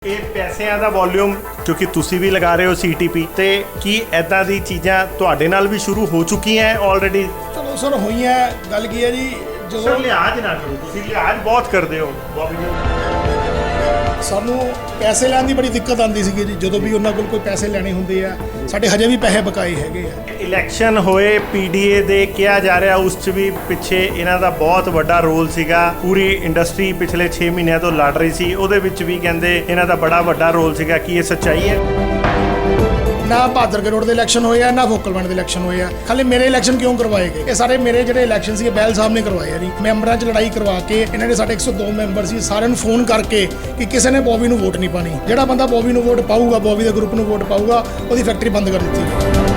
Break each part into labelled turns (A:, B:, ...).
A: ਇਹ ਪੈਸਿਆਂ ਦਾ ਵੋਲਿਊਮ ਕਿਉਂਕਿ ਤੁਸੀਂ ਵੀ ਲਗਾ ਰਹੇ ਹੋ ਸੀਟੀਪੀ ਤੇ ਕੀ ਐਦਾਂ ਦੀ ਚੀਜ਼ਾਂ ਤੁਹਾਡੇ ਨਾਲ ਵੀ ਸ਼ੁਰੂ ਹੋ ਚੁੱਕੀਆਂ ਆਲਰੇਡੀ?
B: ਚਲੋ ਸਰ ਹੋਈਆਂ। ਗੱਲ ਕੀ ਹੈ ਜੀ,
A: ਜਦੋਂ ਲਿਹਾਜ਼ ਨਾ ਕਰੋ, ਤੁਸੀਂ ਲਿਹਾਜ਼ ਬਹੁਤ ਕਰਦੇ ਹੋ ਬੋਬੀ ਨੂੰ।
B: ਸਾਨੂੰ ਪੈਸੇ ਲੈਣ ਦੀ ਬੜੀ ਦਿੱਕਤ ਆਉਂਦੀ ਸੀਗੀ ਜੀ, ਜਦੋਂ ਵੀ ਉਹਨਾਂ ਕੋਲ ਕੋਈ ਪੈਸੇ ਲੈਣੇ ਹੁੰਦੇ ਆ। ਸਾਡੇ ਹਜੇ ਵੀ ਪੈਸੇ ਬਕਾਏ ਹੈਗੇ ਆ।
A: ਇਲੈਕਸ਼ਨ ਹੋਏ ਪੀਡੀਏ ਦੇ ਕਿਹਾ ਜਾ ਰਿਹਾ, ਉਸ 'ਚ ਵੀ ਪਿੱਛੇ ਇਹਨਾਂ ਦਾ ਬਹੁਤ ਵੱਡਾ ਰੋਲ ਸੀਗਾ। ਪੂਰੀ ਇੰਡਸਟਰੀ ਪਿਛਲੇ 6 ਮਹੀਨਿਆਂ ਤੋਂ ਲੜ ਰਹੀ ਸੀ, ਉਹਦੇ ਵਿੱਚ ਵੀ ਕਹਿੰਦੇ ਇਹਨਾਂ ਦਾ ਬੜਾ ਵੱਡਾ ਰੋਲ ਸੀਗਾ। ਕੀ ਇਹ ਸੱਚਾਈ ਹੈ?
B: ਨਾ ਭਾਦਰ ਕੇ ਰੋਡ ਦੇ ਇਲੈਕਸ਼ਨ ਹੋਏ ਆ, ਨਾ ਫੋਕਲਮੈਂਟ ਦੇ ਇਲੈਕਸ਼ਨ ਹੋਏ ਆ। ਖਾਲੀ ਮੇਰੇ ਇਲੈਕਸ਼ਨ ਕਿਉਂ ਕਰਵਾਏ ਗਏ? ਇਹ ਸਾਰੇ ਮੇਰੇ ਜਿਹੜੇ ਇਲੈਕਸ਼ਨ ਸੀ ਬੈਲ ਸਾਹਿਬ ਨੇ ਕਰਵਾਏ ਆ ਜੀ। ਮੈਂਬਰਾਂ 'ਚ ਲੜਾਈ ਕਰਵਾ ਕੇ ਇਹਨਾਂ ਨੇ ਸਾਡੇ 102 ਮੈਂਬਰ ਸੀ, ਸਾਰਿਆਂ ਨੂੰ ਫੋਨ ਕਰਕੇ ਕਿ ਕਿਸੇ ਨੇ ਬੋਬੀ ਨੂੰ ਵੋਟ ਨਹੀਂ ਪਾਣੀ। ਜਿਹੜਾ ਬੰਦਾ ਬੋਬੀ ਨੂੰ ਵੋਟ ਪਾਊਗਾ, ਬੋਬੀ ਦੇ ਗਰੁੱਪ ਨੂੰ ਵੋਟ ਪਾਊਗਾ, ਉਹਦੀ ਫੈਕਟਰੀ ਬੰਦ ਕਰ ਦਿੱਤੀ।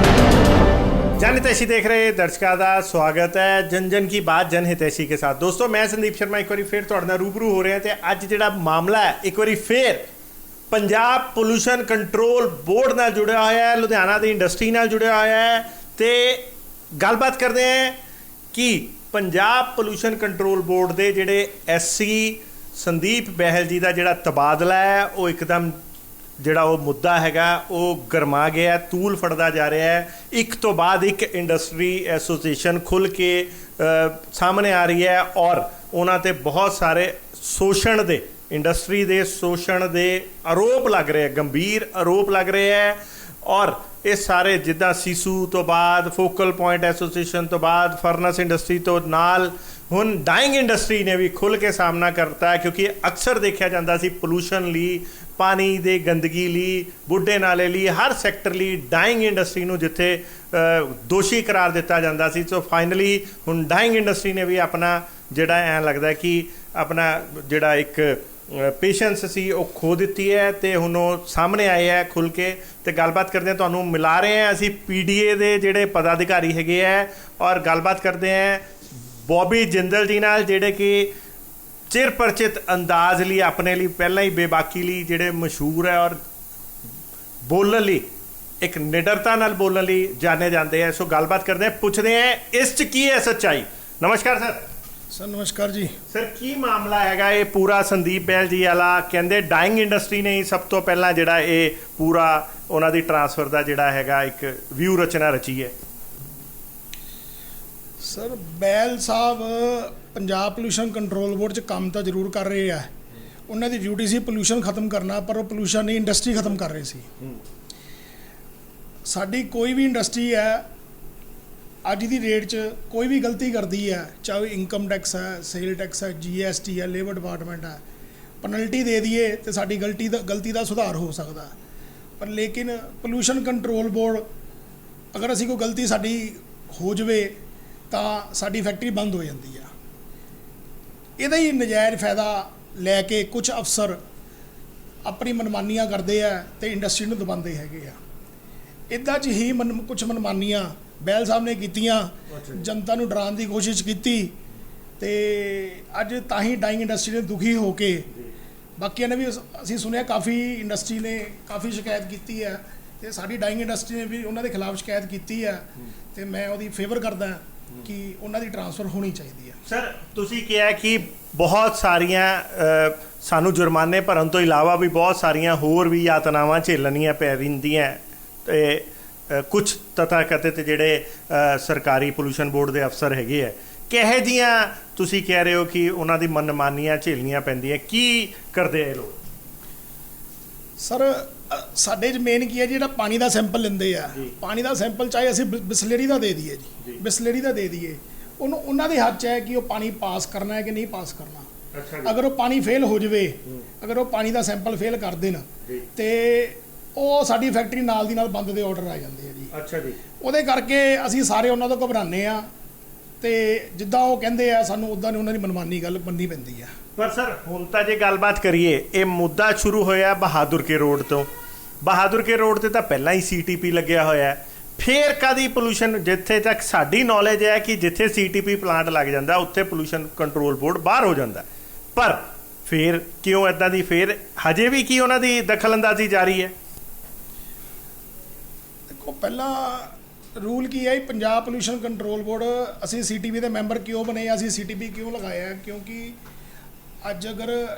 A: जन हितैषी देख रहे दर्शकों का स्वागत है जन जन की बात जन हितैषी के साथ। दोस्तों मैं संदीप शर्मा एक बार फिर तुहाडे नाल रूबरू हो रहे हैं तो अज जिहड़ा मामला है एक बार फिर पंजाब पोल्यूशन कंट्रोल बोर्ड नाल जुड़िया होया है, लुधियाना की इंडस्ट्री नाल जुड़िया होया है। तो गलबात करते हैं कि पंजाब पोल्यूशन कंट्रोल बोर्ड के जिहड़े SC संदीप बहल जी का जिहड़ा तबादला है वो एकदम ਜਿਹੜਾ ਉਹ ਮੁੱਦਾ ਹੈਗਾ ਉਹ ਗਰਮਾ ਗਿਆ, ਤੂਲ ਫੜਦਾ ਜਾ ਰਿਹਾ ਹੈ। ਇੱਕ ਤੋਂ ਬਾਅਦ ਇੱਕ ਇੰਡਸਟਰੀ ਐਸੋਸੀਏਸ਼ਨ ਖੁੱਲ੍ਹ ਕੇ ਸਾਹਮਣੇ ਆ ਰਹੀ ਹੈ ਔਰ ਉਹਨਾਂ 'ਤੇ ਬਹੁਤ ਸਾਰੇ ਸ਼ੋਸ਼ਣ ਦੇ, ਇੰਡਸਟਰੀ ਦੇ ਸ਼ੋਸ਼ਣ ਦੇ ਆਰੋਪ ਲੱਗ ਰਹੇ, ਗੰਭੀਰ ਆਰੋਪ ਲੱਗ ਰਹੇ ਹੈ। ਔਰ ਇਹ ਸਾਰੇ ਜਿੱਦਾਂ ਸੀਸੂ ਤੋਂ ਬਾਅਦ ਫੋਕਲ ਪੁਆਇੰਟ ਐਸੋਸੀਏਸ਼ਨ ਤੋਂ ਬਾਅਦ ਫਰਨਸ ਇੰਡਸਟਰੀ ਤੋਂ ਨਾਲ ਹੁਣ ਡਾਇੰਗ ਇੰਡਸਟਰੀ ਨੇ ਵੀ ਖੁੱਲ੍ਹ ਕੇ ਸਾਹਮਣਾ ਕਰਤਾ ਹੈ। ਕਿਉਂਕਿ ਅਕਸਰ ਦੇਖਿਆ ਜਾਂਦਾ ਸੀ ਪੋਲੂਸ਼ਨ ਲਈ, ਪਾਣੀ ਦੇ ਗੰਦਗੀ ਲਈ, ਬੁੱਢੇ ਨਾਲੇ ਲਈ, ਹਰ ਸੈਕਟਰ ਲਈ ਡਾਇੰਗ ਇੰਡਸਟਰੀ ਨੂੰ ਜਿੱਥੇ ਦੋਸ਼ੀ ਕਰਾਰ ਦਿੱਤਾ ਜਾਂਦਾ ਸੀ। ਸੋ ਫਾਈਨਲੀ ਹੁਣ ਡਾਇੰਗ ਇੰਡਸਟਰੀ ਨੇ ਵੀ ਆਪਣਾ ਜਿਹੜਾ ਐਂ ਲੱਗਦਾ ਕਿ ਆਪਣਾ ਜਿਹੜਾ ਇੱਕ ਪੇਸ਼ੈਂਸ ਸੀ ਉਹ ਖੋ ਦਿੱਤੀ ਹੈ ਤੇ ਹੁਣ ਉਹ ਸਾਹਮਣੇ ਆਏ ਹੈ ਖੁੱਲ੍ਹ ਕੇ। ਤੇ ਗੱਲਬਾਤ ਕਰਦੇ ਹਾਂ, ਤੁਹਾਨੂੰ ਮਿਲਾ ਰਹੇ ਹਾਂ ਅਸੀਂ PDA ਦੇ ਜਿਹੜੇ ਪਦਾਧਿਕਾਰੀ ਹੈਗੇ ਹੈ ਔਰ ਗੱਲਬਾਤ ਕਰਦੇ ਹਾਂ ਬੋਬੀ ਜਿੰਦਲ ਜੀ ਨਾਲ, ਜਿਹੜੇ ਕਿ ਚਿਰ ਪਰਿਚਿਤ ਅੰਦਾਜ਼ ਲਈ ਆਪਣੇ ਲਈ ਪਹਿਲਾਂ ਹੀ ਬੇਬਾਕੀ ਲਈ ਜਿਹੜੇ ਮਸ਼ਹੂਰ ਹੈ ਔਰ ਬੋਲਣ ਲਈ ਇੱਕ ਨਿਡਰਤਾ ਨਾਲ ਬੋਲਣ ਲਈ ਜਾਣੇ ਜਾਂਦੇ ਹੈ। ਸੋ ਗੱਲਬਾਤ ਕਰਦੇ ਹਾਂ, ਪੁੱਛਦੇ ਹਾਂ ਇਸ 'ਚ ਕੀ ਹੈ ਸੱਚਾਈ। ਨਮਸਕਾਰ ਸਰ।
B: ਸਰ ਨਮਸਕਾਰ ਜੀ। ਸਰ
A: ਕੀ ਮਾਮਲਾ ਹੈਗਾ ਇਹ ਪੂਰਾ? ਸੰਦੀਪ ਬਹਿਲ ਜੀ ਵਾਲਾ ਕਹਿੰਦੇ ਡਾਇੰਗ ਇੰਡਸਟਰੀ ਨੇ ਹੀ ਸਭ ਤੋਂ ਪਹਿਲਾਂ ਜਿਹੜਾ ਇਹ ਪੂਰਾ ਉਹਨਾਂ ਦੀ ਟਰਾਂਸਫਰ ਦਾ ਜਿਹੜਾ ਹੈਗਾ ਇੱਕ ਵਿਊ ਰਚਨਾ ਰਚੀ ਹੈ।
B: ਸਰ ਬੈਲ Sahib Punjab pollution control board 'ਚ ਕੰਮ ਤਾਂ ਜ਼ਰੂਰ ਕਰ ਰਹੇ ਆ। ਉਹਨਾਂ ਦੀ ਡਿਊਟੀ ਸੀ ਪੋਲੂਸ਼ਨ ਖਤਮ ਕਰਨਾ, ਪਰ ਉਹ ਪੋਲੂਸ਼ਨ ਨਹੀਂ ਇੰਡਸਟਰੀ ਖਤਮ ਕਰ ਰਹੇ ਸੀ। ਸਾਡੀ ਕੋਈ ਵੀ ਇੰਡਸਟਰੀ ਹੈ ਅੱਜ ਦੀ ਡੇਟ 'ਚ ਕੋਈ ਵੀ ਗਲਤੀ ਕਰਦੀ ਹੈ, ਚਾਹੇ ਇਨਕਮ ਟੈਕਸ ਹੈ, ਸੇਲ ਟੈਕਸ ਹੈ, GST ਹੈ, ਲੇਬਰ ਡਿਪਾਰਟਮੈਂਟ ਹੈ, ਪੈਨਲਟੀ ਦੇ ਦਈਏ ਤੇ ਸਾਡੀ ਗਲਤੀ ਦਾ ਸੁਧਾਰ ਹੋ ਸਕਦਾ। ਪਰ ਲੇਕਿਨ ਪੋਲੂਸ਼ਨ ਕੰਟਰੋਲ ਬੋਰਡ ਅਗਰ ਅਸੀਂ ਕੋਈ ਗਲਤੀ ਸਾਡੀ ਹੋ ਜਾਵੇ ਤਾਂ ਸਾਡੀ ਫੈਕਟਰੀ ਬੰਦ ਹੋ ਜਾਂਦੀ ਆ। ਇਹਦਾ ਹੀ ਨਜਾਇਜ਼ ਫਾਇਦਾ ਲੈ ਕੇ ਕੁਝ ਅਫਸਰ ਆਪਣੀ ਮਨਮਾਨੀਆਂ ਕਰਦੇ ਆ ਤੇ ਇੰਡਸਟਰੀ ਨੂੰ ਦਬਾਉਂਦੇ ਹੈਗੇ ਆ। ਇੱਦਾਂ 'ਚ ਹੀ ਕੁਝ ਮਨਮਾਨੀਆਂ ਬੈਲ ਸਾਹਿਬ ਨੇ ਕੀਤੀਆਂ, ਜਨਤਾ ਨੂੰ ਡਰਾਉਣ ਦੀ ਕੋਸ਼ਿਸ਼ ਕੀਤੀ ਤੇ ਅੱਜ ਤਾਂ ਹੀ ਡਾਇੰਗ ਇੰਡਸਟਰੀ ਨੇ ਦੁਖੀ ਹੋ ਕੇ, ਬਾਕੀਆਂ ਨੇ ਵੀ ਅਸੀਂ ਸੁਣਿਆ ਕਾਫੀ ਇੰਡਸਟਰੀ ਨੇ ਕਾਫੀ ਸ਼ਿਕਾਇਤ ਕੀਤੀ ਹੈ ਤੇ ਸਾਡੀ ਡਾਇੰਗ ਇੰਡਸਟਰੀ ਨੇ ਵੀ ਉਹਨਾਂ ਦੇ ਖਿਲਾਫ ਸ਼ਿਕਾਇਤ ਕੀਤੀ ਹੈ ਤੇ ਮੈਂ ਉਹਦੀ ਫੇਵਰ ਕਰਦਾ ਕਿ ਉਹਨਾਂ ਦੀ ਟਰਾਂਸਫਰ ਹੋਣੀ ਚਾਹੀਦੀ ਹੈ।
A: ਸਰ ਤੁਸੀਂ ਕਿਹਾ ਕਿ ਬਹੁਤ ਸਾਰੀਆਂ ਸਾਨੂੰ ਜੁਰਮਾਨੇ ਭਰਨ ਤੋਂ ਇਲਾਵਾ ਵੀ ਬਹੁਤ ਸਾਰੀਆਂ ਹੋਰ ਵੀ ਯਾਤਨਾਵਾਂ ਝੇਲਣੀਆਂ ਪੈ ਰਹੀਆਂ ਤੇ ਕੁਝ ਤਥਾਕਥਿਤ ਜਿਹੜੇ ਸਰਕਾਰੀ ਪੋਲੂਸ਼ਨ ਬੋਰਡ ਦੇ ਅਫਸਰ ਹੈਗੇ ਹੈ, ਕਿਹੋ ਜਿਹੀਆਂ ਤੁਸੀਂ ਕਹਿ ਰਹੇ ਹੋ ਕਿ ਉਹਨਾਂ ਦੀ ਮਨਮਾਨੀਆਂ ਝੇਲਣੀਆਂ ਪੈਂਦੀਆਂ? ਕੀ ਕਰਦੇ ਇਹ ਲੋਕ?
B: ਸਰ ਸਾਡੇ 'ਚ ਮੇਨ ਕੀ ਹੈ, ਜਿਹੜਾ ਪਾਣੀ ਦਾ ਸੈਂਪਲ ਲੈਂਦੇ ਆ, ਪਾਣੀ ਦਾ ਸੈਂਪਲ ਚਾਹੇ ਅਸੀਂ ਬਿਸਲੇਰੀ ਦਾ ਦੇ ਦਈਏ ਜੀ, ਬਿਸਲੇਰੀ ਦਾ ਦੇ ਦਈਏ, ਉਹਨੂੰ ਉਹਨਾਂ ਦੇ ਹੱਥ 'ਚ ਹੈ ਕਿ ਉਹ ਪਾਣੀ ਪਾਸ ਕਰਨਾ ਹੈ ਕਿ ਨਹੀਂ ਪਾਸ ਕਰਨਾ। ਅਗਰ ਉਹ ਪਾਣੀ ਫੇਲ ਹੋ ਜਾਵੇ, ਅਗਰ ਉਹ ਪਾਣੀ ਦਾ ਸੈਂਪਲ ਫੇਲ ਕਰ ਦੇਣ ਤੇ ਉਹ ਸਾਡੀ ਫੈਕਟਰੀ ਨਾਲ ਦੀ ਨਾਲ ਬੰਦ ਦੇ ਆਰਡਰ ਆ ਜਾਂਦੇ ਆ ਜੀ। ਅੱਛਾ ਜੀ। ਉਹਦੇ ਕਰਕੇ ਅਸੀਂ ਸਾਰੇ ਉਹਨਾਂ ਤੋਂ ਘਬਰਾਉਂਦੇ ਆ ਤੇ ਜਿੱਦਾਂ ਉਹ ਕਹਿੰਦੇ ਆ ਸਾਨੂੰ ਉੱਦਾਂ ਨਹੀਂ ਉਹਨਾਂ ਦੀ ਮਨਮਾਨੀ ਗੱਲ ਮੰਨਣੀ ਪੈਂਦੀ ਆ।
A: ਪਰ ਸਰ ਹੁਣ ਤਾਂ ਜੇ ਗੱਲਬਾਤ ਕਰੀਏ, ਇਹ ਮੁੱਦਾ ਸ਼ੁਰੂ ਹੋਇਆ ਬਹਾਦੁਰ ਕੇ ਰੋਡ ਤੋਂ। ਬਹਾਦੁਰ ਕੇ ਰੋਡ ਤੇ ਤਾਂ ਪਹਿਲਾਂ ਹੀ CTP ਲੱਗਿਆ ਹੋਇਆ। ਫਿਰ ਕਦੀ ਪੋਲੂਸ਼ਨ, ਜਿੱਥੇ ਤੱਕ ਸਾਡੀ ਨੌਲੇਜ ਹੈ ਕਿ ਜਿੱਥੇ CTP ਪਲਾਂਟ ਲੱਗ ਜਾਂਦਾ ਉੱਥੇ ਪੋਲੂਸ਼ਨ ਕੰਟਰੋਲ ਬੋਰਡ ਬਾਹਰ ਹੋ ਜਾਂਦਾ। ਪਰ ਫਿਰ ਕਿਉਂ ਇੱਦਾਂ ਦੀ ਫਿਰ ਹਜੇ ਵੀ ਕੀ ਉਹਨਾਂ ਦੀ ਦਖਲਅੰਦਾਜ਼ੀ ਜਾਰੀ ਹੈ?
B: ਦੇਖੋ ਪਹਿਲਾਂ ਰੂਲ ਕੀ ਹੈ, ਪੰਜਾਬ ਪੋਲੂਸ਼ਨ ਕੰਟਰੋਲ ਬੋਰਡ ਅਸੀਂ CTP ਦੇ ਮੈਂਬਰ ਕਿਉਂ ਬਣੇ, ਅਸੀਂ CTP ਕਿਉਂ ਲਗਾਇਆ? ਕਿਉਂਕਿ ਅੱਜ ਅਗਰ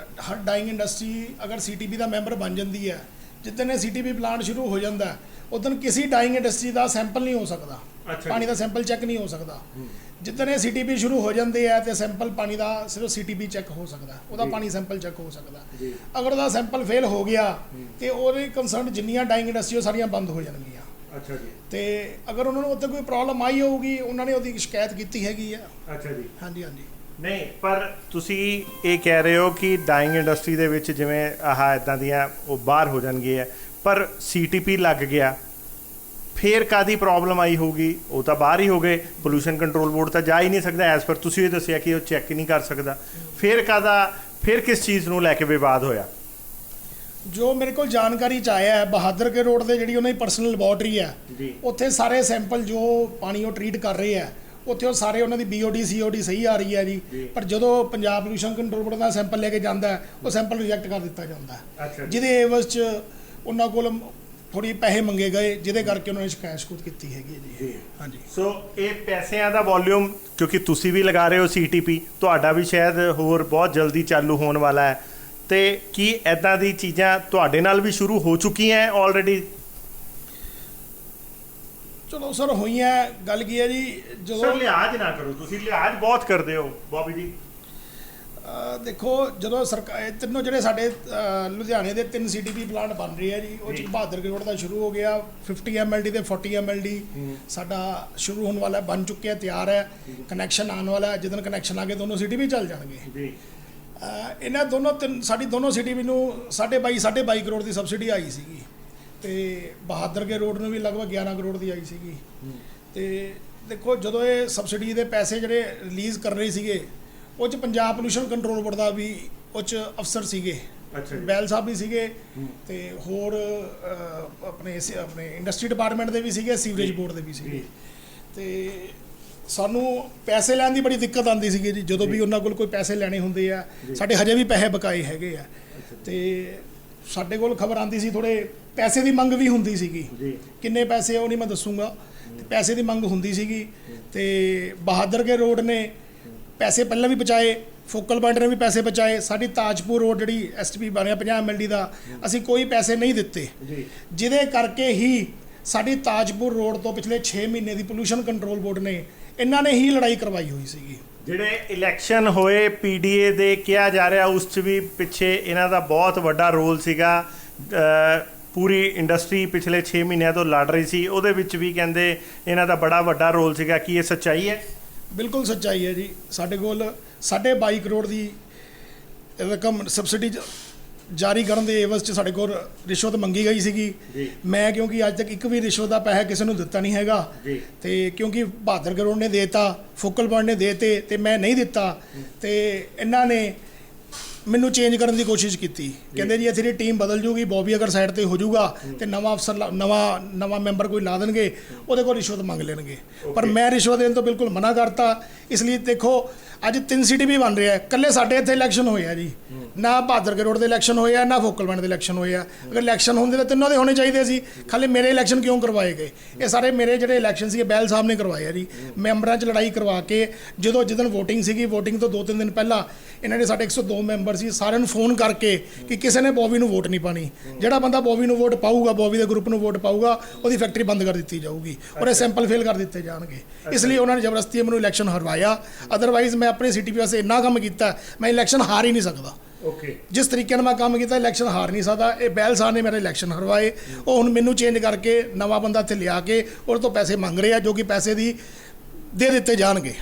B: ਹਰ ਡਾਈਂਗ ਇੰਡਸਟਰੀ ਅਗਰ ਸੀਟੀਪੀ ਦਾ ਮੈਂਬਰ ਬਣ ਜਾਂਦੀ ਹੈ, ਜਿੱਦਣ ਇਹ ਸੀਟੀਪੀ ਪਲਾਂਟ ਸ਼ੁਰੂ ਹੋ ਜਾਂਦਾ ਉਦੋਂ ਕਿਸੇ ਡਾਈਂਗ ਇੰਡਸਟਰੀ ਦਾ ਸੈਂਪਲ ਨਹੀਂ ਹੋ ਸਕਦਾ, ਪਾਣੀ ਦਾ ਸੈਂਪਲ ਚੈੱਕ ਨਹੀਂ ਹੋ ਸਕਦਾ। ਜਿੱਦਣ ਇਹ ਸੀਟੀਪੀ ਸ਼ੁਰੂ ਹੋ ਜਾਂਦੇ ਆ ਤੇ ਸੈਂਪਲ ਪਾਣੀ ਦਾ ਸਿਰਫ ਸੀਟੀਪੀ ਚੈੱਕ ਹੋ ਸਕਦਾ, ਉਹਦਾ ਪਾਣੀ ਸੈਂਪਲ ਚੈੱਕ ਹੋ ਸਕਦਾ। ਅਗਰ ਉਹਦਾ ਸੈਂਪਲ ਫੇਲ ਹੋ ਗਿਆ ਤੇ ਉਹਦੇ ਕੰਸਰਨ ਜਿੰਨੀਆਂ ਡਾਈਂਗ ਇੰਡਸਟਰੀ ਉਹ ਸਾਰੀਆਂ ਬੰਦ ਹੋ ਜਾਣਗੀਆਂ।
A: ਅੱਛਾ ਜੀ।
B: ਤੇ ਅਗਰ ਉਹਨਾਂ ਨੂੰ ਉੱਥੇ ਕੋਈ ਪ੍ਰੋਬਲਮ ਆਈ ਹੋਊਗੀ, ਉਹਨਾਂ ਨੇ ਉਹਦੀ ਸ਼ਿਕਾਇਤ ਕੀਤੀ ਹੈਗੀ ਆ।
A: ਅੱਛਾ ਜੀ।
B: ਹਾਂਜੀ ਹਾਂਜੀ।
A: ਨਹੀਂ, ਪਰ ਤੁਸੀਂ ਇਹ ਕਹਿ ਰਹੇ ਹੋ ਕਿ ਡਾਈਂਗ ਇੰਡਸਟਰੀ ਦੇ ਵਿੱਚ ਜਿਵੇਂ ਆਹ ਇਦਾਂ ਦੀਆਂ ਉਹ ਬਾਹਰ ਹੋ ਜਾਣਗੇ, ਪਰ ਸੀਟੀਪੀ ਲੱਗ ਗਿਆ ਫਿਰ ਕਾਦੀ ਪ੍ਰੋਬਲਮ ਆਈ ਹੋਊਗੀ? ਉਹ ਤਾਂ ਬਾਹਰ ਹੀ ਹੋ ਗਏ, ਪੋਲੂਸ਼ਨ ਕੰਟਰੋਲ ਬੋਰਡ ਤਾਂ ਜਾ ਹੀ ਨਹੀਂ ਸਕਦਾ, ਐਸ ਪਰ ਤੁਸੀਂ ਇਹ ਦੱਸਿਆ ਕਿ ਉਹ ਚੈੱਕ ਨਹੀਂ ਕਰ ਸਕਦਾ। ਫਿਰ ਕਿਸ ਚੀਜ਼ ਨੂੰ ਲੈ ਕੇ ਵਿਵਾਦ ਹੋਇਆ?
B: ਜੋ ਮੇਰੇ ਕੋਲ ਜਾਣਕਾਰੀ ਚ ਆਇਆ ਹੈ, ਬਹਾਦਰ ਕੇ ਰੋਡ ਤੇ ਜਿਹੜੀ ਉਹਨਾਂ ਦੀ ਪਰਸਨਲ ਲੈਬੋਰਟਰੀ ਹੈ, ਉੱਥੇ ਸਾਰੇ ਸੈਂਪਲ ਜੋ ਪਾਣੀ ਉਹ ਟਰੀਟ ਕਰ ਰਹੇ ਆ, ਉੱਥੇ ਉਹ ਸਾਰੇ ਉਹਨਾਂ ਦੀ BOD COD ਸਹੀ ਆ ਰਹੀ ਹੈ ਜੀ। ਪਰ ਜਦੋਂ ਪੰਜਾਬ ਪੋਲੂਸ਼ਨ ਕੰਟਰੋਲ ਬੋਰਡ ਦਾ ਸੈਂਪਲ ਲੈ ਕੇ ਜਾਂਦਾ ਹੈ, ਉਹ ਸੈਂਪਲ ਰਿਜੈਕਟ ਕਰ ਦਿੱਤਾ ਜਾਂਦਾ ਹੈ, ਜਿਹਦੇ ਏਵਜ਼ 'ਚ ਉਹਨਾਂ ਕੋਲ ਥੋੜੀ ਪੈਸੇ ਮੰਗੇ ਗਏ, ਜਿਹਦੇ ਕਰਕੇ ਉਹਨਾਂ ਨੇ ਸ਼ਿਕਾਇਤ ਕੀਤੀ ਹੈਗੀ ਜੀ। ਹਾਂਜੀ। ਸੋ
A: ਇਹ ਪੈਸਿਆਂ ਦਾ ਵੋਲਿਊਮ, ਕਿਉਂਕਿ ਤੁਸੀਂ ਵੀ ਲਗਾ ਰਹੇ ਹੋ CTP, ਤੁਹਾਡਾ ਵੀ ਸ਼ਾਇਦ ਹੋਰ ਬਹੁਤ ਜਲਦੀ ਚਾਲੂ ਹੋਣ ਵਾਲਾ ਹੈ, ਤੇ ਕੀ ਐਦਾਂ ਦੀ ਚੀਜ਼ਾਂ ਤੁਹਾਡੇ ਨਾਲ ਵੀ ਸ਼ੁਰੂ ਹੋ ਚੁੱਕੀਆਂ ਆਲਰੇਡੀ?
B: ਚਲੋ ਸਰ, ਹੋਈਆਂ। ਗੱਲ ਕੀ ਹੈ ਜੀ, ਜਦੋਂ
A: ਸਰ ਲਿਹਾਜ਼ ਨਾ ਕਰੋ, ਤੁਸੀਂ ਲਿਹਾਜ਼ ਬਹੁਤ ਕਰਦੇ ਹੋ ਬੋਬੀ ਜੀ।
B: ਦੇਖੋ, ਜਦੋਂ ਸਰਕਾਰ ਤਿੰਨੋਂ ਜਿਹੜੇ ਸਾਡੇ ਲੁਧਿਆਣੇ ਦੇ 3 CTP ਪਲਾਂਟ ਬਣ ਰਹੇ ਆ ਜੀ, ਉਹ 'ਚ ਬਹਾਦਰ ਕੇ ਰੋਡ ਦਾ ਸ਼ੁਰੂ ਹੋ ਗਿਆ, 50 MLD ਤੇ 40 MLD ਸਾਡਾ ਸ਼ੁਰੂ ਹੋਣ ਵਾਲਾ, ਬਣ ਚੁੱਕਿਆ, ਤਿਆਰ ਹੈ, ਕਨੈਕਸ਼ਨ ਆਉਣ ਵਾਲਾ ਹੈ। ਜਦੋਂ ਕਨੈਕਸ਼ਨ ਆ ਗਏ ਦੋਨੋਂ CTP ਚੱਲ ਜਾਣਗੇ। ਇਹਨਾਂ ਸਾਡੀ ਦੋਨੋਂ CTP ਨੂੰ 22.5 ਕਰੋੜ ਦੀ ਸਬਸਿਡੀ ਆਈ ਸੀਗੀ, ਤੇ ਬਹਾਦਰ ਕੇ ਰੋਡ ਨੂੰ ਵੀ ਲਗਭਗ 11 ਕਰੋੜ ਦੀ ਆਈ ਸੀਗੀ। ਤੇ ਦੇਖੋ, ਜਦੋਂ ਇਹ ਸਬਸਿਡੀ ਦੇ ਪੈਸੇ ਜਿਹੜੇ ਰਿਲੀਜ਼ ਕਰ ਰਹੇ ਸੀਗੇ, ਉਹ 'ਚ ਪੰਜਾਬ ਪੋਲੂਸ਼ਨ ਕੰਟਰੋਲ ਬੋਰਡ ਦਾ ਵੀ ਉਹ 'ਚ ਅਫਸਰ ਸੀਗੇ, ਬੈਲ ਸਾਹਿਬ ਵੀ ਸੀਗੇ, ਤੇ ਹੋਰ ਆਪਣੇ ਇੰਡਸਟਰੀ ਡਿਪਾਰਟਮੈਂਟ ਦੇ ਵੀ ਸੀਗੇ, ਸੀਵਰੇਜ ਬੋਰਡ ਦੇ ਵੀ ਸੀਗੇ। ਤੇ ਸਾਨੂੰ ਪੈਸੇ ਲੈਣ ਦੀ ਬੜੀ ਦਿੱਕਤ ਆਉਂਦੀ ਸੀਗੀ ਜੀ, ਜਦੋਂ ਵੀ ਉਹਨਾਂ ਕੋਲ ਕੋਈ ਪੈਸੇ ਲੈਣੇ ਹੁੰਦੇ ਆ। ਸਾਡੇ ਹਜੇ ਵੀ ਪੈਸੇ ਬਕਾਏ ਹੈਗੇ ਆ, ਤੇ ਸਾਡੇ ਕੋਲ ਖਬਰ ਆਉਂਦੀ ਸੀ ਥੋੜੇ ਪੈਸੇ ਦੀ ਮੰਗ ਵੀ ਹੁੰਦੀ ਸੀਗੀ। ਕਿੰਨੇ ਪੈਸੇ ਉਹ ਨਹੀਂ ਮੈਂ ਦੱਸੂਗਾ, ਪੈਸੇ ਦੀ ਮੰਗ ਹੁੰਦੀ ਸੀਗੀ। ਤੇ ਬਹਾਦਰ ਕੇ ਰੋਡ ਨੇ ਪੈਸੇ ਪਹਿਲਾਂ ਵੀ ਬਚਾਏ, ਫੋਕਲ ਪੁਆਇੰਟ ਨੇ ਵੀ ਪੈਸੇ ਬਚਾਏ। ਸਾਡੀ ਤਾਜਪੁਰ ਰੋਡ ਜਿਹੜੀ STP ਬਣਿਆ 50 MLD ਦਾ, ਅਸੀਂ ਕੋਈ ਪੈਸੇ ਨਹੀਂ ਦਿੱਤੇ, ਜਿਹਦੇ ਕਰਕੇ ਹੀ ਸਾਡੀ ਤਾਜਪੁਰ ਰੋਡ ਤੋਂ ਪਿਛਲੇ 6 ਮਹੀਨੇ ਦੀ ਪੋਲੂਸ਼ਨ ਕੰਟਰੋਲ ਬੋਰਡ ਨੇ ਇਹਨਾਂ ਨੇ ਹੀ ਲੜਾਈ ਕਰਵਾਈ ਹੋਈ ਸੀਗੀ। ਜਿਹੜੇ
A: ਇਲੈਕਸ਼ਨ ਹੋਏ PDA ਦੇ ਕਿਹਾ ਜਾ ਰਿਹਾ, ਉਸ 'ਚ ਵੀ ਪਿੱਛੇ ਇਹਨਾਂ ਦਾ ਬਹੁਤ ਵੱਡਾ ਰੋਲ ਸੀਗਾ। ਪੂਰੀ ਇੰਡਸਟਰੀ ਪਿਛਲੇ 6 ਮਹੀਨਿਆਂ ਤੋਂ ਲੜ ਰਹੀ ਸੀ, ਉਹਦੇ ਵਿੱਚ ਵੀ ਕਹਿੰਦੇ ਇਹਨਾਂ ਦਾ ਬੜਾ ਵੱਡਾ ਰੋਲ ਸੀਗਾ। ਕੀ ਇਹ ਸੱਚਾਈ ਹੈ?
B: ਬਿਲਕੁਲ ਸੱਚਾਈ ਹੈ ਜੀ। ਸਾਡੇ ਕੋਲ 22.5 ਕਰੋੜ ਦੀ ਰਕਮ ਸਬਸਿਡੀ ਜਾਰੀ ਕਰਨ ਦੇ ਏਵਜ਼ 'ਚ ਸਾਡੇ ਕੋਲ ਰਿਸ਼ਵਤ ਮੰਗੀ ਗਈ ਸੀਗੀ। ਮੈਂ ਕਿਉਂਕਿ ਅੱਜ ਤੱਕ ਇੱਕ ਵੀ ਰਿਸ਼ਵਤ ਦਾ ਪੈਸਾ ਕਿਸੇ ਨੂੰ ਦਿੱਤਾ ਨਹੀਂ ਹੈਗਾ, ਤੇ ਕਿਉਂਕਿ ਬਹਾਦਰ ਕੇ ਰੋਡ ਨੇ ਦੇਤਾ, ਫੋਕਲ ਪੁਆਇੰਟ ਨੇ ਦੇਤੇ, ਤੇ ਮੈਂ ਨਹੀਂ ਦਿੱਤਾ। ਤੇ ਇਹਨਾਂ ਨੇ ਮੈਨੂੰ ਚੇਂਜ ਕਰਨ ਦੀ ਕੋਸ਼ਿਸ਼ ਕੀਤੀ, ਕਹਿੰਦੇ ਜੀ ਇੱਥੇ ਦੀ ਟੀਮ ਬਦਲ ਜੂਗੀ, ਬੋਬੀ ਅਗਰ ਸਾਈਡ ਤੇ ਹੋ ਜਾਊਗਾ ਤੇ ਨਵਾਂ ਅਫਸਰ ਨਵਾਂ ਮੈਂਬਰ ਕੋਈ ਲਾ ਦੇਣਗੇ, ਉਹਦੇ ਕੋਲ ਰਿਸ਼ਵਤ ਮੰਗ ਲੈਣਗੇ। ਪਰ ਮੈਂ ਰਿਸ਼ਵਤ ਦੇਣ ਤੋਂ ਬਿਲਕੁਲ ਮਨਾ ਕਰਤਾ। ਇਸ ਲਈ ਦੇਖੋ, ਅੱਜ 3 CTP ਬਣ ਰਿਹਾ, ਇਕੱਲੇ ਸਾਡੇ ਇੱਥੇ ਇਲੈਕਸ਼ਨ ਹੋਏ ਆ ਜੀ, ਨਾ ਬਹਾਦਰ ਕੇ ਰੋਡ ਦੇ ਇਲੈਕਸ਼ਨ ਹੋਏ ਆ, ਨਾ ਫੋਕਲ ਪੁਆਇੰਟ ਦੇ ਇਲੈਕਸ਼ਨ ਹੋਏ ਆ। ਅਗਰ ਇਲੈਕਸ਼ਨ ਹੁੰਦੇ ਤਾਂ ਤਿੰਨੋਂ ਦੇ ਹੋਣੇ ਚਾਹੀਦੇ ਸੀ, ਖਾਲੀ ਮੇਰੇ ਇਲੈਕਸ਼ਨ ਕਿਉਂ ਕਰਵਾਏ ਗਏ? ਇਹ ਸਾਰੇ ਮੇਰੇ ਜਿਹੜੇ ਇਲੈਕਸ਼ਨ ਸੀ ਬੈਲ ਸਾਹਿਬ ਨੇ ਕਰਵਾਏ ਆ ਜੀ, ਮੈਂਬਰਾਂ 'ਚ ਲੜਾਈ ਕਰਵਾ ਕੇ। ਜਿੱਦਣ ਵੋਟਿੰਗ ਸੀਗੀ, ਵੋਟਿੰਗ ਤੋਂ 2-3 ਦਿਨ ਪਹਿਲਾਂ ਇਹਨਾਂ ਨੇ ਸਾਡੇ 102 ਮੈਂਬਰ ਸੀ, ਸਾਰਿਆਂ ਨੂੰ ਫੋਨ ਕਰਕੇ ਕਿ ਕਿਸੇ ਨੇ ਬੋਬੀ ਨੂੰ ਵੋਟ ਨਹੀਂ ਪਾਣੀ, ਜਿਹੜਾ ਬੰਦਾ ਬੋਬੀ ਨੂੰ ਵੋਟ ਪਾਊਗਾ, ਬੋਬੀ ਦੇ ਗਰੁੱਪ ਨੂੰ ਵੋਟ ਪਾਊਗਾ, ਉਹਦੀ ਫੈਕਟਰੀ ਬੰਦ ਕਰ ਦਿੱਤੀ ਜਾਊਗੀ, ਔਰ ਇਹ ਸੈਂਪਲ ਫੇਲ ਕਰ ਦਿੱਤੇ ਜਾਣਗੇ। ਇਸ ਲਈ ਉਹਨਾਂ ਨੇ ਜ਼ਬਰਦਸਤੀ ਮੈਨੂੰ ਇਲੈਕਸ਼ਨ ਹਰਵਾਇਆ। ਅਦਰਵਾਈਜ਼ ਮੈਂ ਆਪਣੇ CTP ਵਾਸਤੇ ਇੰਨਾ ਕੰਮ ਕੀਤਾ, ਮੈਂ ਇਲੈਕਸ਼ਨ ਹਾਰ ਹੀ ਨਹੀਂ ਸਕਦਾ। ਜਿਸ ਤਰੀਕੇ ਨਾਲ ਮੈਂ ਕੰਮ ਕੀਤਾ, ਇਲੈਕਸ਼ਨ ਹਾਰ ਨਹੀਂ ਸਕਦਾ। ਇਹ ਬੈਲ ਸਾਹਿਬ ਨੇ ਮੇਰੇ ਇਲੈਕਸ਼ਨ ਹਰਵਾਏ, ਉਹ ਹੁਣ ਮੈਨੂੰ ਚੇਂਜ ਕਰਕੇ ਨਵਾਂ ਬੰਦਾ ਇੱਥੇ ਲਿਆ ਕੇ ਉਹਦੇ ਤੋਂ ਪੈਸੇ ਮੰਗ ਰਹੇ ਆ, ਜੋ ਕਿ ਪੈਸੇ ਦੀ ਦੇ ਦਿੱਤੇ ਜਾਣਗੇ।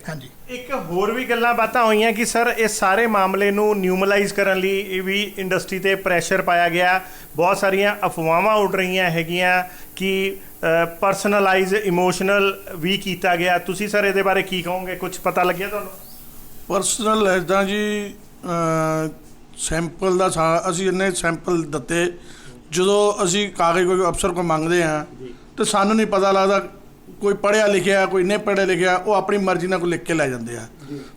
B: ਹਾਂਜੀ।
A: ਇੱਕ ਹੋਰ ਵੀ ਗੱਲਾਂ ਬਾਤਾਂ ਹੋਈਆਂ ਕਿ ਸਰ ਇਸ ਸਾਰੇ ਮਾਮਲੇ ਨੂੰ ਨਿਊਮਲਾਈਜ਼ ਕਰਨ ਲਈ ਇਹ ਵੀ ਇੰਡਸਟਰੀ ਤੇ ਪ੍ਰੈਸ਼ਰ ਪਾਇਆ ਗਿਆ। ਬਹੁਤ ਸਾਰੀਆਂ ਅਫਵਾਹਾਂ ਉੱਡ ਰਹੀਆਂ ਹੈਗੀਆਂ ਕਿ ਪਰਸਨਲਾਈਜ਼ ਇਮੋਸ਼ਨਲ ਵੀ ਕੀਤਾ ਗਿਆ। ਤੁਸੀਂ ਸਰ ਇਹਦੇ ਬਾਰੇ ਕੀ ਕਹੋਗੇ? ਕੁਝ ਪਤਾ ਲੱਗਿਆ ਤੁਹਾਨੂੰ?
C: ਪਰਸਨਲ ਇੱਦਾਂ ਜੀ, ਸੈਂਪਲ ਦਾ ਅਸੀਂ ਇੰਨੇ ਸੈਂਪਲ ਦਿੱਤੇ, ਜਦੋਂ ਅਸੀਂ ਕਾਗਜ਼ ਕੋਈ ਅਫਸਰ ਕੋਲ ਮੰਗਦੇ ਹਾਂ ਤਾਂ ਸਾਨੂੰ ਨਹੀਂ ਪਤਾ ਲੱਗਦਾ, ਕੋਈ ਪੜ੍ਹਿਆ ਲਿਖਿਆ, ਕੋਈ ਨਹੀਂ ਪੜ੍ਹਿਆ ਲਿਖਿਆ, ਉਹ ਆਪਣੀ ਮਰਜ਼ੀ ਨਾਲ ਕੋਈ ਲਿਖ ਕੇ ਲੈ ਜਾਂਦੇ ਆ।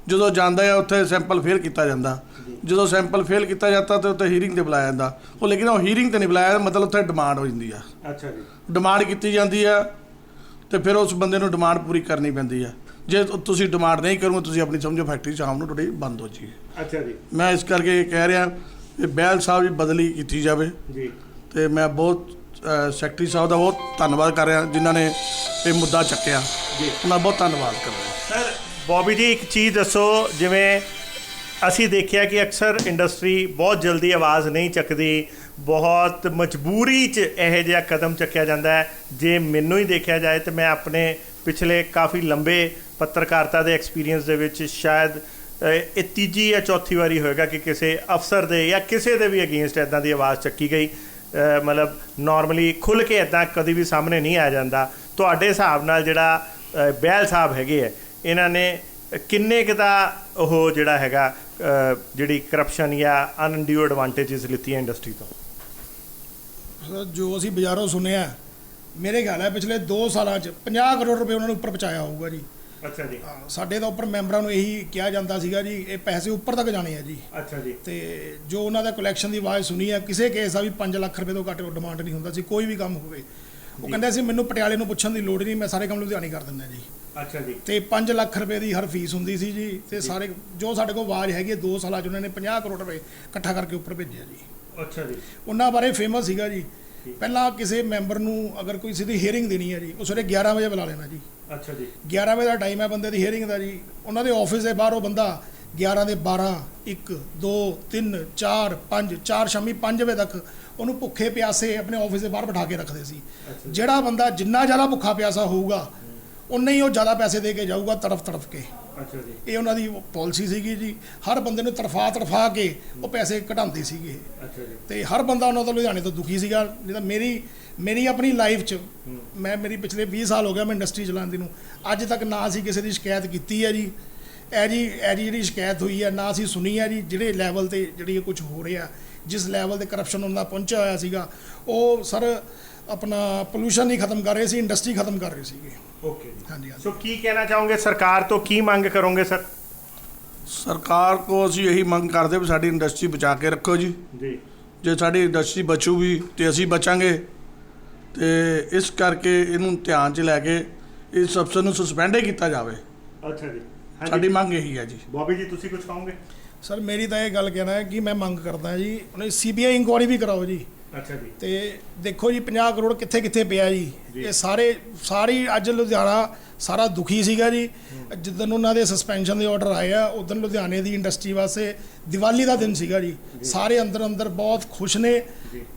C: ਜਦੋਂ ਜਾਂਦਾ ਆ ਉੱਥੇ ਸੈਂਪਲ ਫੇਲ ਕੀਤਾ ਜਾਂਦਾ, ਜਦੋਂ ਸੈਂਪਲ ਫੇਲ ਕੀਤਾ ਜਾਂਦਾ ਤਾਂ ਉੱਥੇ ਹੀਰਿੰਗ 'ਤੇ ਬੁਲਾਇਆ ਜਾਂਦਾ, ਉਹ ਲੇਕਿਨ ਉਹ ਹੀਰਿੰਗ 'ਤੇ ਨਹੀਂ ਬੁਲਾਇਆ, ਮਤਲਬ ਉੱਥੇ ਡਿਮਾਂਡ ਹੋ ਜਾਂਦੀ ਆ।
A: ਅੱਛਾ ਜੀ।
C: ਡਿਮਾਂਡ ਕੀਤੀ ਜਾਂਦੀ ਆ, ਅਤੇ ਫਿਰ ਉਸ ਬੰਦੇ ਨੂੰ ਡਿਮਾਂਡ ਪੂਰੀ ਕਰਨੀ ਪੈਂਦੀ ਆ। ਜੇ ਤੁਸੀਂ ਡਿਮਾਂਡ ਨਹੀਂ ਕਰੋਗੇ ਤੁਸੀਂ ਆਪਣੀ ਸਮਝੋ ਫੈਕਟਰੀ ਸ਼ਾਮ ਨੂੰ ਤੁਹਾਡੀ ਬੰਦ ਹੋ ਜਾਏਗੀ।
A: ਅੱਛਾ ਜੀ
C: ਮੈਂ ਇਸ ਕਰਕੇ ਇਹ ਕਹਿ ਰਿਹਾ ਕਿ ਬਹਿਲ ਸਾਹਿਬ ਦੀ ਬਦਲੀ ਕੀਤੀ ਜਾਵੇ
A: ਜੀ।
C: ਤੇ ਮੈਂ ਬਹੁਤ ਸੈਕਟਰੀ ਸਾਹਿਬ ਦਾ ਬਹੁਤ ਧੰਨਵਾਦ ਕਰ ਰਿਹਾ ਜਿਨ੍ਹਾਂ ਨੇ ਇਹ ਮੁੱਦਾ ਚੱਕਿਆ
A: ਜੀ।
C: ਉਹਨਾਂ ਦਾ ਬਹੁਤ ਧੰਨਵਾਦ ਕਰ ਰਿਹਾ।
A: ਸਰ ਬੌਬੀ ਜੀ ਇੱਕ ਚੀਜ਼ ਦੱਸੋ, ਜਿਵੇਂ ਅਸੀਂ ਦੇਖਿਆ ਕਿ ਅਕਸਰ ਇੰਡਸਟਰੀ ਬਹੁਤ ਜਲਦੀ ਆਵਾਜ਼ ਨਹੀਂ ਚੱਕਦੀ, ਬਹੁਤ ਮਜਬੂਰੀ 'ਚ ਇਹੋ ਜਿਹਾ ਕਦਮ ਚੱਕਿਆ ਜਾਂਦਾ ਹੈ। ਜੇ ਮੈਨੂੰ ਹੀ ਦੇਖਿਆ ਜਾਏ ਤਾਂ ਮੈਂ ਆਪਣੇ ਪਿਛਲੇ ਕਾਫੀ ਲੰਬੇ ਪੱਤਰਕਾਰਤਾ ਦੇ ਐਕਸਪੀਰੀਅੰਸ ਦੇ ਵਿੱਚ ਸ਼ਾਇਦ ਇਹ ਤੀਜੀ ਜਾਂ ਚੌਥੀ ਵਾਰੀ ਹੋਏਗਾ ਕਿ ਕਿਸੇ ਅਫਸਰ ਦੇ ਜਾਂ ਕਿਸੇ ਦੇ ਵੀ ਅਗੇਂਸਟ ਇੱਦਾਂ ਦੀ ਆਵਾਜ਼ ਚੱਕੀ ਗਈ। ਮਤਲਬ ਨਾਰਮਲੀ ਖੁੱਲ੍ਹ ਕੇ ਇੱਦਾਂ ਕਦੀ ਵੀ ਸਾਹਮਣੇ ਨਹੀਂ ਆ ਜਾਂਦਾ। ਤੁਹਾਡੇ ਹਿਸਾਬ ਨਾਲ ਜਿਹੜਾ ਬਹਿਲ ਸਾਹਿਬ ਹੈਗੇ ਹੈ, ਇਹਨਾਂ ਨੇ ਕਿੰਨੇ ਕੁ ਦਾ ਉਹ ਜਿਹੜਾ ਹੈਗਾ ਜਿਹੜੀ ਕਰਪਸ਼ਨ ਜਾਂ ਅਨਡਿਊ ਐਡਵਾਂਟੇਜਸ ਲਿੱਤੀਆਂ ਇੰਡਸਟਰੀ ਤੋਂ?
B: ਜੋ ਅਸੀਂ ਬਾਜ਼ਾਰੋਂ ਸੁਣਿਆ, ਮੇਰੇ ਖਿਆਲ ਹੈ ਪਿਛਲੇ 2 ਸਾਲਾਂ 'ਚ 50 ਕਰੋੜ ਰੁਪਏ ਉਹਨਾਂ ਨੂੰ ਉੱਪਰ ਪਹੁੰਚਾਇਆ ਹੋਊਗਾ ਜੀ।
A: ਅੱਛਾ ਜੀ।
B: ਸਾਡੇ ਤਾਂ ਉੱਪਰ ਮੈਂਬਰਾਂ ਨੂੰ ਇਹੀ ਕਿਹਾ ਜਾਂਦਾ ਸੀਗਾ ਜੀ ਇਹ ਪੈਸੇ ਉੱਪਰ ਤੱਕ ਜਾਣੇ ਆ ਜੀ।
A: ਅੱਛਾ ਜੀ।
B: ਤੇ ਜੋ ਉਹਨਾਂ ਦਾ ਕਲੈਕਸ਼ਨ ਦੀ ਆਵਾਜ਼ ਸੁਣੀ ਹੈ, ਕਿਸੇ ਕੇਸ ਦਾ ਵੀ 5 ਲੱਖ ਰੁਪਏ ਤੋਂ ਘੱਟ ਡਿਮਾਂਡ ਨਹੀਂ ਹੁੰਦਾ ਸੀ, ਕੋਈ ਵੀ ਕੰਮ ਹੋਵੇ। ਉਹ ਕਹਿੰਦੇ ਸੀ ਮੈਨੂੰ ਪਟਿਆਲੇ ਨੂੰ ਪੁੱਛਣ ਦੀ ਲੋੜ ਨਹੀਂ, ਮੈਂ ਸਾਰੇ ਕੰਮ ਲੁਧਿਆਣੇ ਕਰ ਦਿੰਦਾ ਜੀ।
A: ਅੱਛਾ ਜੀ।
B: ਤੇ 5 ਲੱਖ ਰੁਪਏ ਦੀ ਹਰ ਫੀਸ ਹੁੰਦੀ ਸੀ ਜੀ। ਤੇ ਸਾਰੇ ਜੋ ਸਾਡੇ ਕੋਲ ਆਵਾਜ਼ ਹੈਗੀ 2 ਸਾਲਾਂ 'ਚ ਉਹਨਾਂ ਨੇ 50 ਕਰੋੜ ਰੁਪਏ ਇਕੱਠਾ ਕਰਕੇ ਉੱਪਰ ਭੇਜਿਆ ਜੀ।
A: ਅੱਛਾ ਜੀ।
B: ਉਹਨਾਂ ਬਾਰੇ ਫੇਮਸ ਸੀਗਾ ਜੀ, ਪਹਿਲਾਂ ਕਿਸੇ ਮੈਂਬਰ ਨੂੰ ਅਗਰ ਕੋਈ ਸਿੱਧੀ ਹੀਅਰਿੰਗ ਦੇਣੀ ਹੈ ਜੀ, ਉਹ ਸਵੇਰੇ 11 ਵਜੇ ਬੁਲਾ ਲੈਣਾ ਜੀ।
A: ਅੱਛਾ ਜੀ।
B: 11 ਵਜੇ ਦਾ ਟਾਈਮ ਹੈ ਬੰਦੇ ਦੀ ਹੀਅਰਿੰਗ ਦਾ ਜੀ। ਉਹਨਾਂ ਦੇ ਆਫਿਸ ਦੇ ਬਾਹਰ ਉਹ ਬੰਦਾ 11 ਦੇ 12 1 2 3 4 5 4 ਸ਼ਾਮੀ 5 ਵਜੇ ਤੱਕ ਉਹਨੂੰ ਭੁੱਖੇ ਪਿਆਸੇ ਆਪਣੇ ਆਫਿਸ ਦੇ ਬਾਹਰ ਬਿਠਾ ਕੇ ਰੱਖਦੇ ਸੀ। ਜਿਹੜਾ ਬੰਦਾ ਜਿੰਨਾ ਜ਼ਿਆਦਾ ਭੁੱਖਾ ਪਿਆਸਾ ਹੋਊਗਾ ਉਨੇ ਹੀ ਉਹ ਜ਼ਿਆਦਾ ਪੈਸੇ ਦੇ ਕੇ ਜਾਊਗਾ, ਤੜਫ ਕੇ।
A: ਅੱਛਾ ਜੀ।
B: ਇਹ ਉਹਨਾਂ ਦੀ ਪਾਲਿਸੀ ਸੀਗੀ ਜੀ। ਹਰ ਬੰਦੇ ਨੂੰ ਤੜਫਾ ਕੇ ਉਹ ਪੈਸੇ ਕਢਾਉਂਦੇ ਸੀਗੇ।
A: ਅੱਛਾ ਜੀ।
B: ਤੇ ਹਰ ਬੰਦਾ ਉਹਨਾਂ ਤੋਂ ਲੁਧਿਆਣੇ ਤੋਂ ਦੁਖੀ ਸੀਗਾ। ਨਹੀਂ ਤਾਂ ਮੇਰੀ ਆਪਣੀ ਲਾਈਫ 'ਚ ਮੇਰੀ ਪਿਛਲੇ 20 ਸਾਲ ਹੋ ਗਿਆ ਮੈਂ ਇੰਡਸਟਰੀ ਚਲਾਉਂਦੀ ਨੂੰ, ਅੱਜ ਤੱਕ ਨਾ ਅਸੀਂ ਕਿਸੇ ਦੀ ਸ਼ਿਕਾਇਤ ਕੀਤੀ ਹੈ ਜੀ। ਇਹ ਜਿਹੜੀ ਸ਼ਿਕਾਇਤ ਹੋਈ ਹੈ ਨਾ ਅਸੀਂ ਸੁਣੀ ਹੈ ਜੀ। ਜਿਹੜੇ ਲੈਵਲ ਤੇ ਜਿਹੜੀ ਕੁਝ ਹੋ ਰਿਹਾ, ਜਿਸ ਲੈਵਲ ਤੇ ਕਰਪਸ਼ਨ ਉਹਨਾਂ ਦਾ ਪਹੁੰਚਿਆ ਹੋਇਆ ਸੀਗਾ, ਉਹ ਸਰ ਆਪਣਾ ਪੋਲੂਸ਼ਨ ਨਹੀਂ ਖਤਮ ਕਰ ਰਹੇ ਸੀ, ਇੰਡਸਟਰੀ ਖਤਮ ਕਰ ਰਹੇ ਸੀਗੇ।
A: ਓਕੇ ਜੀ।
B: ਹਾਂਜੀ।
A: ਸੋ ਕੀ ਕਹਿਣਾ ਚਾਹੋਗੇ, ਸਰਕਾਰ ਤੋਂ ਕੀ ਮੰਗ ਕਰੋਗੇ ਸਰ?
C: ਸਰਕਾਰ ਕੋ ਅਸੀਂ ਇਹੀ ਮੰਗ ਕਰਦੇ ਵੀ ਸਾਡੀ ਇੰਡਸਟਰੀ ਬਚਾ ਕੇ ਰੱਖੋ ਜੀ।
A: ਜੀ।
C: ਜੇ ਸਾਡੀ ਇੰਡਸਟਰੀ ਬਚੂਗੀ ਤੇ ਅਸੀਂ ਬਚਾਂਗੇ। ਤੇ ਇਸ ਕਰਕੇ ਇਹਨੂੰ ਧਿਆਨ 'ਚ ਲੈ ਕੇ ਇਸ ਅਫਸਰ ਨੂੰ ਸਸਪੈਂਡ ਹੀ ਕੀਤਾ ਜਾਵੇ।
A: ਅੱਛਾ ਜੀ।
C: ਸਾਡੀ ਮੰਗ ਇਹੀ ਹੈ ਜੀ।
A: ਬੌਬੀ ਜੀ ਤੁਸੀਂ ਕੁਝ ਕਹੋਗੇ?
B: ਸਰ ਮੇਰੀ ਤਾਂ ਇਹ ਗੱਲ ਕਹਿਣਾ ਹੈ ਕਿ ਮੈਂ ਮੰਗ ਕਰਦਾ ਜੀ ਉਹਨੇ CBI ਇਨਕੁਆਇਰੀ ਵੀ ਕਰਾਓ ਜੀ।
A: ਅੱਛਾ ਜੀ।
B: ਤੇ ਦੇਖੋ ਜੀ 50 ਕਰੋੜ ਕਿੱਥੇ ਪਿਆ ਜੀ। ਇਹ ਸਾਰੀ ਅੱਜ ਲੁਧਿਆਣਾ ਸਾਰਾ ਦੁਖੀ ਸੀਗਾ ਜੀ। ਜਿੱਦਣ ਉਹਨਾਂ ਦੇ ਸਸਪੈਂਸ਼ਨ ਦੇ ਆਰਡਰ ਆਏ ਆ ਉਦੋਂ ਲੁਧਿਆਣੇ ਦੀ ਇੰਡਸਟਰੀ ਵਾਸਤੇ ਦੀਵਾਲੀ ਦਾ ਦਿਨ ਸੀਗਾ ਜੀ। ਸਾਰੇ ਅੰਦਰ ਬਹੁਤ ਖੁਸ਼ ਨੇ,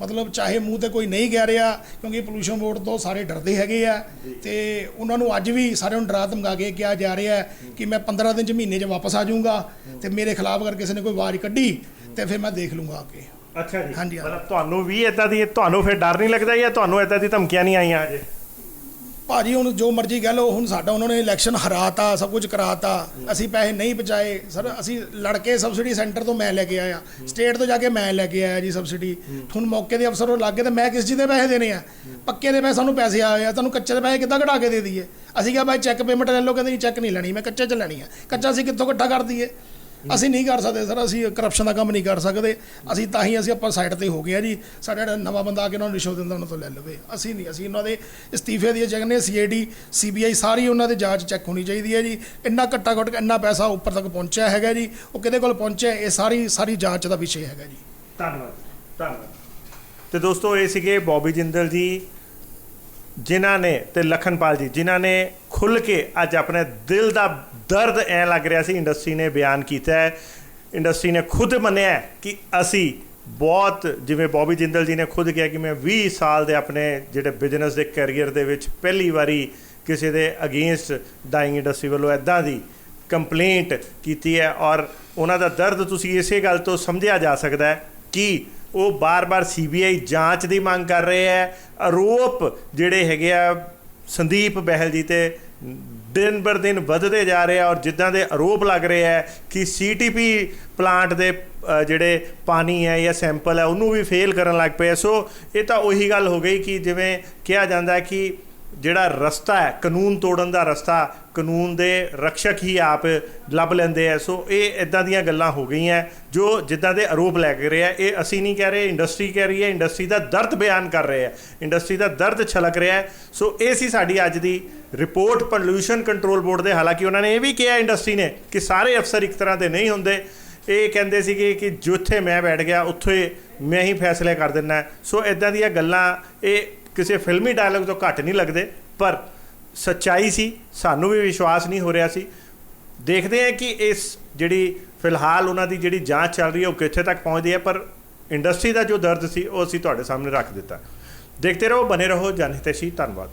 B: ਮਤਲਬ ਚਾਹੇ ਮੂੰਹ ਤੇ ਕੋਈ ਨਹੀਂ ਕਹਿ ਰਿਹਾ ਕਿਉਂਕਿ ਪੋਲੂਸ਼ਨ ਬੋਰਡ ਤੋਂ ਸਾਰੇ ਡਰਦੇ ਹੈਗੇ ਆ। ਤੇ ਉਹਨਾਂ ਨੂੰ ਅੱਜ ਵੀ ਸਾਰਿਆਂ ਨੂੰ ਡਰਾ ਧਮਕਾ ਕੇ ਕਿਹਾ ਜਾ ਰਿਹਾ ਕਿ ਮੈਂ 15 ਦਿਨ 'ਚ ਮਹੀਨੇ 'ਚ ਵਾਪਸ ਆ ਜਾਊਂਗਾ ਤੇ ਮੇਰੇ ਖਿਲਾਫ ਅਗਰ ਕਿਸੇ ਨੇ ਕੋਈ ਆਵਾਜ਼ ਕੱਢੀ ਤੇ ਫਿਰ ਮੈਂ ਦੇਖ ਲੂੰਗਾ ਆ ਕੇ।
A: ਅੱਛਾ ਜੀ।
B: ਹਾਂਜੀ।
A: ਮਤਲਬ ਤੁਹਾਨੂੰ ਵੀ ਇਦਾਂ ਦੀ, ਤੁਹਾਨੂੰ ਫਿਰ ਡਰ ਨਹੀਂ ਲੱਗਦਾ ਜਾਂ ਤੁਹਾਨੂੰ ਇਦਾਂ ਦੀ ਧਮਕੀਆਂ ਨਹੀਂ ਆਈਆਂ ਅਜੇ?
B: ਭਾਜੀ ਹੁਣ ਜੋ ਮਰਜ਼ੀ ਕਹਿ ਲਓ, ਹੁਣ ਸਾਡਾ ਉਹਨਾਂ ਨੇ ਇਲੈਕਸ਼ਨ ਹਰਾਤਾ, ਸਭ ਕੁਝ ਕਰਾਤਾ, ਅਸੀਂ ਪੈਸੇ ਨਹੀਂ ਬਚਾਏ ਸਰ। ਅਸੀਂ ਲੜ ਕੇ ਸਬਸਿਡੀ ਸੈਂਟਰ ਤੋਂ ਮੈਂ ਲੈ ਕੇ ਆਇਆ, ਸਟੇਟ ਤੋਂ ਜਾ ਕੇ ਮੈਂ ਲੈ ਕੇ ਆਇਆ ਜੀ ਸਬਸਿਡੀ। ਹੁਣ ਮੌਕੇ ਦੇ ਅਫਸਰ ਉਹ ਲੱਗੇ ਤੇ ਮੈਂ ਕਿਸ ਚੀਜ਼ ਦੇ ਪੈਸੇ ਦੇਣੇ ਆ? ਪੱਕੇ ਦੇ ਪੈਸੇ ਸਾਨੂੰ ਪੈਸੇ ਆਏ ਆ, ਤੁਹਾਨੂੰ ਕੱਚੇ ਦੇ ਪੈਸੇ ਕਿੱਦਾਂ ਕਢਾ ਕੇ ਦੇ ਦਈਏ? ਅਸੀਂ ਕਿਹਾ ਬਾਈ ਚੈੱਕ ਪੇਮੈਂਟ ਲੈ ਲਓ, ਕਹਿੰਦੇ ਨਹੀਂ ਚੈੱਕ ਨਹੀਂ ਲੈਣੀ, ਮੈਂ ਕੱਚੇ 'ਚ ਲੈਣੀ ਆ। ਕੱਚਾ ਅਸੀਂ ਕਿੱਥੋਂ ਇਕੱਠਾ ਕਰ ਦਈਏ? ਅਸੀਂ ਨਹੀਂ ਕਰ ਸਕਦੇ ਸਰ, ਅਸੀਂ ਕਰਪਸ਼ਨ ਦਾ ਕੰਮ ਨਹੀਂ ਕਰ ਸਕਦੇ। ਅਸੀਂ ਤਾਂ ਹੀ ਅਸੀਂ ਆਪਾਂ ਸਾਈਡ ਤੇ ਹੋ ਗਏ ਆ ਜੀ। ਸਾਡਾ ਜਿਹੜਾ ਨਵਾਂ ਬੰਦਾ ਆ ਕੇ ਉਹਨਾਂ ਨੂੰ ਰਿਸ਼ਵਤ ਦਿੰਦਾ ਉਹਨਾਂ ਤੋਂ ਲੈ ਲਵੇ। ਅਸੀਂ ਨਹੀਂ, ਅਸੀਂ ਉਹਨਾਂ ਦੇ ਇਸਤੀਫੇ ਦੀ ਜਗ੍ਹਾ ਨੇ CID CBI ਸਾਰੀ ਉਹਨਾਂ ਦੇ ਜਾਂਚ ਚੈੱਕ ਹੋਣੀ ਚਾਹੀਦੀ ਹੈ ਜੀ। ਇੰਨਾ ਘੱਟਾ ਘੱਟ ਇੰਨਾ ਪੈਸਾ ਉੱਪਰ ਤੱਕ ਪਹੁੰਚਿਆ ਹੈਗਾ ਜੀ, ਉਹ ਕਿਹਦੇ ਕੋਲ ਪਹੁੰਚਿਆ, ਇਹ ਸਾਰੀ ਜਾਂਚ ਦਾ ਵਿਸ਼ੇ ਹੈਗਾ ਜੀ।
A: ਧੰਨਵਾਦ। ਤੇ ਦੋਸਤੋ ਇਹ ਸੀਗੇ ਬੌਬੀ ਜਿੰਦਲ ਜੀ ਜਿਨ੍ਹਾਂ ਨੇ ਤੇ ਲਖਨਪਾਲ ਜੀ ਜਿਨ੍ਹਾਂ ਨੇ ਖੁੱਲ੍ਹ ਕੇ ਅੱਜ ਆਪਣੇ ਦਿਲ ਦਾ ਦਰਦ ਐਂ ਲੱਗ ਰਿਹਾ ਸੀ ਇੰਡਸਟਰੀ ਨੇ ਬਿਆਨ ਕੀਤਾ ਹੈ। ਇੰਡਸਟਰੀ ਨੇ ਖੁਦ ਮੰਨਿਆ ਕਿ ਅਸੀਂ ਬਹੁਤ, ਜਿਵੇਂ ਬੌਬੀ ਜਿੰਦਲ ਜੀ ਨੇ ਖੁਦ ਕਿਹਾ ਕਿ ਮੈਂ 20 ਸਾਲ ਦੇ ਆਪਣੇ ਜਿਹੜੇ ਬਿਜ਼ਨਸ ਦੇ ਕੈਰੀਅਰ ਦੇ ਵਿੱਚ ਪਹਿਲੀ ਵਾਰੀ ਕਿਸੇ ਦੇ ਅਗੇਂਸਟ ਡਾਈਂਗ ਇੰਡਸਟਰੀ ਵੱਲੋਂ ਇੱਦਾਂ ਦੀ ਕੰਪਲੇਂਟ ਕੀਤੀ ਹੈ। ਔਰ ਉਹਨਾਂ ਦਾ ਦਰਦ ਤੁਸੀਂ ਇਸੇ ਗੱਲ ਤੋਂ ਸਮਝਿਆ ਜਾ ਸਕਦਾ ਹੈ ਕਿ ਉਹ ਬਾਰ-ਬਾਰ CBI ਜਾਂਚ ਦੀ ਮੰਗ ਕਰ ਰਹੇ ਹੈ। ਆਰੋਪ ਜਿਹੜੇ ਹੈਗੇ ਆ ਸੰਦੀਪ ਬਹਿਲ ਜੀ ਤੇ ਦਿਨ ਬਰ ਦਿਨ ਵੱਧਦੇ ਜਾ ਰਹੇ ਆ। ਔਰ ਜਿੱਦਾਂ ਦੇ ਆਰੋਪ ਲੱਗ ਰਹੇ ਹੈ ਕਿ CTP ਪਲਾਂਟ ਦੇ ਜਿਹੜੇ ਪਾਣੀ ਹੈ ਜਾਂ ਸੈਂਪਲ ਹੈ ਉਹਨੂੰ ਵੀ ਫੇਲ ਕਰਨ ਲੱਗ ਪਏ। ਸੋ ਇਹ ਤਾਂ ਉਹੀ ਗੱਲ ਹੋ ਗਈ ਕਿ ਜਿਵੇਂ ਕਿਹਾ ਜਾਂਦਾ ਕਿ ਜਿਹੜਾ ਰਸਤਾ ਹੈ ਕਾਨੂੰਨ ਤੋੜਨ ਦਾ ਰਸਤਾ ਕਾਨੂੰਨ ਦੇ ਰਕਸ਼ਕ ਹੀ ਆਪ ਲੱਭ ਲੈਂਦੇ ਆ। ਸੋ ਇਹ ਇਦਾਂ ਦੀਆਂ ਗੱਲਾਂ ਹੋ ਗਈਆਂ ਜੋ ਜਿੱਦਾਂ ਦੇ ਆਰੋਪ ਲੈ ਕੇ ਰਹੇ ਆ। ਇਹ ਅਸੀਂ ਨਹੀਂ ਕਹਿ ਰਹੇ, ਇੰਡਸਟਰੀ ਕਹਿ ਰਹੀ ਹੈ, ਇੰਡਸਟਰੀ ਦਾ ਦਰਦ ਬਿਆਨ ਕਰ ਰਹੇ ਆ, ਇੰਡਸਟਰੀ ਦਾ ਦਰਦ ਛਲਕ ਰਿਹਾ ਹੈ। ਸੋ ਇਹ ਸੀ ਸਾਡੀ ਅੱਜ ਦੀ ਰਿਪੋਰਟ ਪੋਲਿਊਸ਼ਨ ਕੰਟਰੋਲ ਬੋਰਡ ਦੇ। ਹਾਲਾਂਕਿ ਉਹਨਾਂ ਨੇ ਇਹ ਵੀ ਕਿਹਾ ਇੰਡਸਟਰੀ ਨੇ ਕਿ ਸਾਰੇ ਅਫਸਰ ਇੱਕ ਤਰ੍ਹਾਂ ਦੇ ਨਹੀਂ ਹੁੰਦੇ। ਇਹ ਕਹਿੰਦੇ ਸੀਗੇ ਕਿ ਜਿੱਥੇ ਮੈਂ ਬੈਠ ਗਿਆ ਉੱਥੇ ਮੈਂ ਹੀ ਫੈਸਲੇ ਕਰ ਦਿੰਦਾ। ਸੋ ਇਦਾਂ ਦੀਆਂ ਗੱਲਾਂ ਇਹ ਕਿਸੇ ਫਿਲਮੀ ਡਾਇਲੌਗ ਤੋਂ ਘੱਟ ਨਹੀਂ ਲੱਗਦੇ, ਪਰ ਸੱਚਾਈ ਸੀ। ਸਾਨੂੰ ਵੀ ਵਿਸ਼ਵਾਸ ਨਹੀਂ ਹੋ ਰਿਹਾ ਸੀ। ਦੇਖਦੇ ਹਾਂ ਕਿ ਇਸ ਜਿਹੜੀ ਫਿਲਹਾਲ ਉਹਨਾਂ ਦੀ ਜਿਹੜੀ ਜਾਂਚ ਚੱਲ ਰਹੀ ਹੈ ਉਹ ਕਿੱਥੇ ਤੱਕ ਪਹੁੰਚਦੀ ਹੈ, ਪਰ ਇੰਡਸਟਰੀ ਦਾ ਜੋ ਦਰਦ ਸੀ ਉਹ ਅਸੀਂ ਤੁਹਾਡੇ ਸਾਹਮਣੇ ਰੱਖ ਦਿੱਤਾ। ਦੇਖਦੇ ਰਹੋ, ਬਨੇ ਰਹੋ ਜਨ ਹਿਤੈਸ਼ੀ। ਧੰਨਵਾਦ।